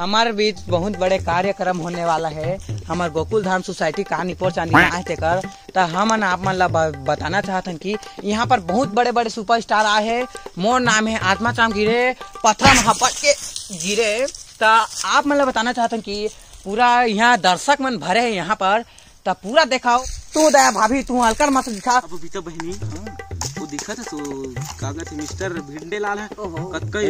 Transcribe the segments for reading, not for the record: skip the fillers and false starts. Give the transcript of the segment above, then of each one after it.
हमारे बीच बहुत बड़े कार्यक्रम होने वाला है। हमारे गोकुल धाम सोसाइटी कहानीपुर आए थे कर तो हम आप मन बताना चाहते हैं कि यहाँ पर बहुत बड़े बड़े सुपरस्टार आए हैं। मोर नाम है आत्मा चाम गिरे पत्थर हपट के गिरे। तो आप मतलब बताना चाहते हैं कि पूरा यहाँ दर्शक मन भरे हैं यहाँ पर, तो पूरा दिखाओ। तू दया भाभी तू हल्का मत दिखा। अब बीता बहनी वो दिखा था सो कागज है मिस्टर भिंडेलाल है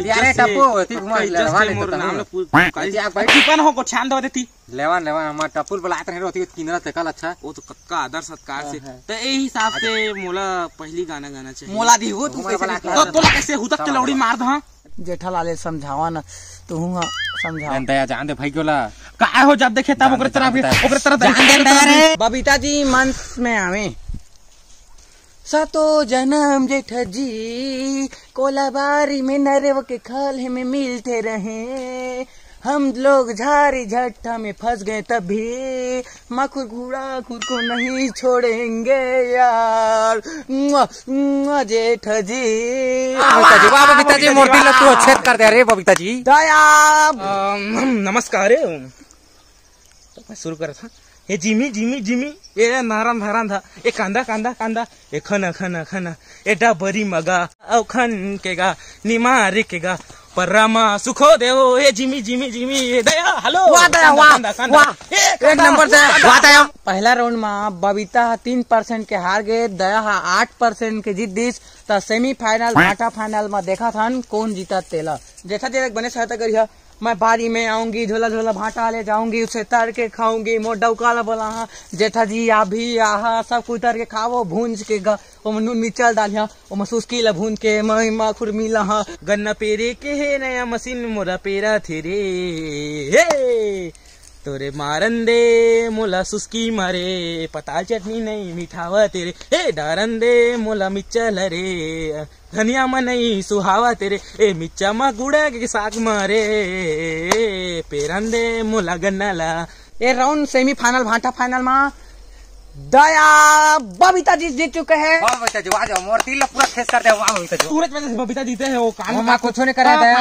यारे टप्पू होती घुमा लेवान मोर नाम ले टिपन हो को छान दवा देती लेवान हम टप्पू बुलात रहे होती किनरा तकल अच्छा वो तो कक्का आदर सत्कार से तो यही हिसाब से मोला पहली गाना गाना चाहिए। मोला दी हो तू तो कैसे हुतक के लौड़ी मार द। जेठालाल समझावा न तू समझा दया जान दे भाई गोला काय हो जब देखे तब ओकरे तरह बबीता जी मन में आवे। सतो जन्म जेठ जी कोलाबारी में नरव के खाले में मिलते रहे। हम लोग झारी झट्टा में फंस गए तभी मखुर घूड़ा खुद को नहीं छोड़ेंगे यार। जेठ जी बबीता जी मूर्ति लो तू अच्छे कर दे रे बबीता जी दया। नमस्कार मैं शुरू कर था ये जिमी जिमी जिमी ये नाराम धाराम था ये कांदा कांदा कांदा ये खना खना खना ये डबरी मगा औ खन केगा निमार केगा परमा सुखो देओ ये जिमी जिमी जिमी ये दया हेलो वाह दया वाह वाह एक नंबर से वाह दया। पहला राउंड में बबीता 3% के हार गए, दया 8% के जीत दिस। तो सेमीफाइनल क्वार्टर फाइनल में देखा था कौन जीता तेला। जैसा जैसा बने सहायता करिए। मैं बारी में आऊंगी झोला झोला भाटा ले जाऊंगी उसे तर के खाऊंगी मोर डौकाला बोला हाँ जेठा जी आ भी आहा सब कुछ तर के खाओ भूंज के नून मिर्चल डालिया वो सुस्की ला भून के मैं खुरमीला हाँ गन्ना पेरे के है नया मशीन मोरा पेरा थे रे हे तोरे मारन दे मोला सुस्की मारे पता चटनी नहीं मिठावा तेरे हे डारन दे मोला मिर्चल रे धनिया में नहीं सुहावा तेरे ए मिर्चा मा गुड़ा के साग मारे पेरन दे मोला गन्ना ला। ये राउंड सेमीफाइनल भाटा फाइनल में दया बबीता जी जीत चुके हैं। बबीता जी आ जाओ मूर्ति लो पूरा खेस कर दे वाह बबीता जी सूरज में बबीता जीते हैं वो कान कुछ नहीं करा दया